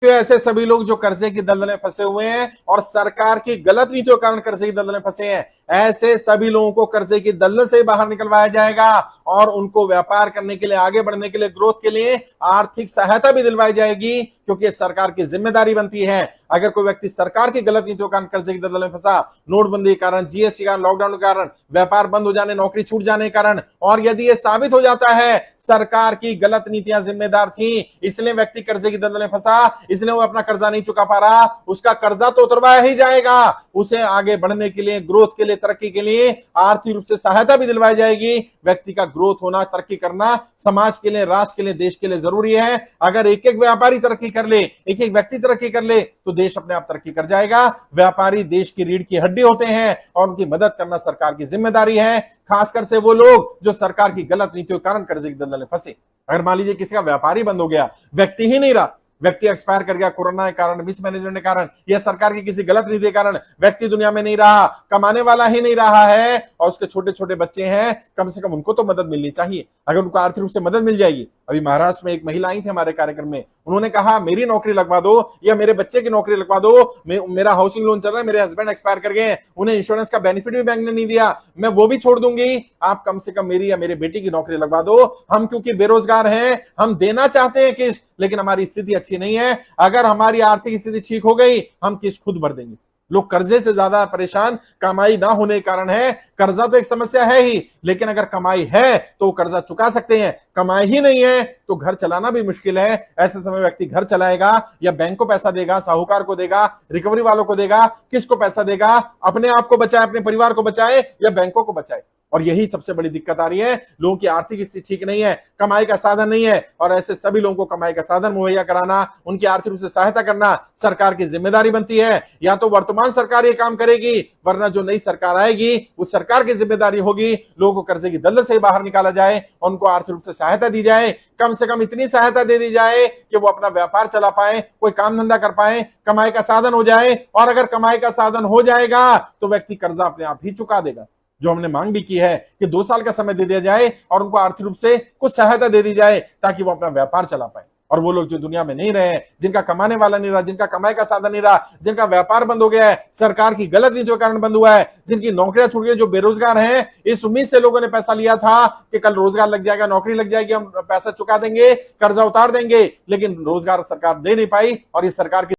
तो ऐसे सभी लोग जो कर्जे की दलदल में फंसे हुए हैं और सरकार की गलत नीतियों के कारण कर्जे की दलदल में फंसे हैं, ऐसे सभी लोगों को कर्जे की दलदल से बाहर निकलवाया जाएगा और उनको व्यापार करने के लिए, आगे बढ़ने के लिए, ग्रोथ के लिए आर्थिक सहायता भी दिलवाई जाएगी, क्योंकि सरकार की जिम्मेदारी बनती है। अगर कोई व्यक्ति सरकार की गलत नीतियों के कारण कर्जे की दलदल में फंसा, नोटबंदी के कारण, जीएसटी के कारण, लॉकडाउन के कारण, व्यापार बंद हो जाने, नौकरी छूट जाने के कारण, और यदि यह साबित हो जाता है सरकार की गलत नीतियां जिम्मेदार थी, इसलिए व्यक्ति कर्जे की दलदल में फंसा, इसलिए वो अपना कर्जा नहीं चुका पा रहा, उसका कर्जा तो उतरवाया ही जाएगा, उसे आगे बढ़ने के लिए, ग्रोथ के लिए, तरक्की के लिए आर्थिक रूप से सहायता भी दिलवाई जाएगी। व्यक्ति का ग्रोथ होना, तरक्की करना समाज के लिए, राष्ट्र के लिए, देश के लिए जरूरी है। अगर एक एक व्यापारी तरक्की कर ले, एक एक व्यक्ति तरक्की कर ले, तो देश अपने आप तरक्की कर जाएगा। व्यापारी देश की रीढ़ की हड्डी होते हैं और उनकी मदद करना सरकार की जिम्मेदारी है, खासकर से वो लोग जो सरकार की गलत नीतियों के कारण कर्जे की दलदल में फंसे। अगर मान लीजिए किसी का व्यापार ही बंद हो गया, व्यक्ति ही नहीं रहा, व्यक्ति एक्सपायर कर गया, कोरोना के कारण, मिसमैनेजमेंट के कारण, या सरकार की किसी गलत नीति के कारण व्यक्ति दुनिया में नहीं रहा, कमाने वाला ही नहीं रहा है, और उसके छोटे छोटे बच्चे हैं, कम से कम उनको तो मदद मिलनी चाहिए। अगर उनको आर्थिक रूप से मदद मिल जाएगी, अभी महाराष्ट्र में एक महिला आई थी हमारे कार्यक्रम में, उन्होंने कहा मेरी नौकरी लगवा दो या मेरे बच्चे की नौकरी लगवा दो, मेरा हाउसिंग लोन चल रहा है, मेरे हस्बैंड एक्सपायर कर गए, उन्हें इंश्योरेंस का बेनिफिट भी बैंक ने नहीं दिया, मैं वो भी छोड़ दूंगी, आप कम से कम मेरी या मेरे बेटी की नौकरी लगवा दो। हम क्योंकि बेरोजगार हैं, हम देना चाहते हैं किस्त, लेकिन हमारी स्थिति अच्छी नहीं है, अगर हमारी आर्थिक स्थिति ठीक हो गई हम किस्त खुद भर देंगे। लोग कर्जे से ज्यादा परेशान कमाई ना होने के कारण है। कर्जा तो एक समस्या है ही, लेकिन अगर कमाई है तो कर्जा चुका सकते हैं, कमाई ही नहीं है तो घर चलाना भी मुश्किल है। ऐसे समय व्यक्ति घर चलाएगा या बैंक को पैसा देगा, साहूकार को देगा, रिकवरी वालों को देगा, किसको पैसा देगा? अपने आप को बचाए, अपने परिवार को बचाए या बैंकों को बचाए? और यही सबसे बड़ी दिक्कत आ रही है, लोगों की आर्थिक स्थिति ठीक नहीं है, कमाई का साधन नहीं है, और ऐसे सभी लोगों को कमाई का साधन मुहैया कराना, उनकी आर्थिक रूप से सहायता करना सरकार की जिम्मेदारी बनती है। या तो वर्तमान सरकार ये काम करेगी, वरना जो नई सरकार आएगी उस सरकार की जिम्मेदारी होगी लोगों को कर्जे की दलदल से बाहर निकाला जाए, उनको आर्थिक रूप से सहायता दी जाए, कम से कम इतनी सहायता दे दी जाए कि वो अपना व्यापार चला पाए, कोई काम धंधा कर पाए, कमाई का साधन हो जाए। और अगर कमाई का साधन हो जाएगा तो व्यक्ति कर्जा अपने आप ही चुका देगा। जो हमने मांग भी की है कि 2 साल का समय दे दिया जाए और उनको आर्थिक रूप से कुछ सहायता दे दी जाए ताकि वो अपना व्यापार चला पाए। और वो लोग जो दुनिया में नहीं रहे, जिनका कमाने वाला नहीं रहा, जिनका कमाई का साधन नहीं रहा, जिनका व्यापार बंद हो गया है, सरकार की गलत नीतियों के कारण बंद हुआ है, जिनकी नौकरियां छूट गई, जो बेरोजगार हैं, इस उम्मीद से लोगों ने पैसा लिया था कि कल रोजगार लग जाएगा, नौकरी लग जाएगी, हम पैसा चुका देंगे, कर्जा उतार देंगे, लेकिन रोजगार सरकार दे नहीं पाई और ये सरकार की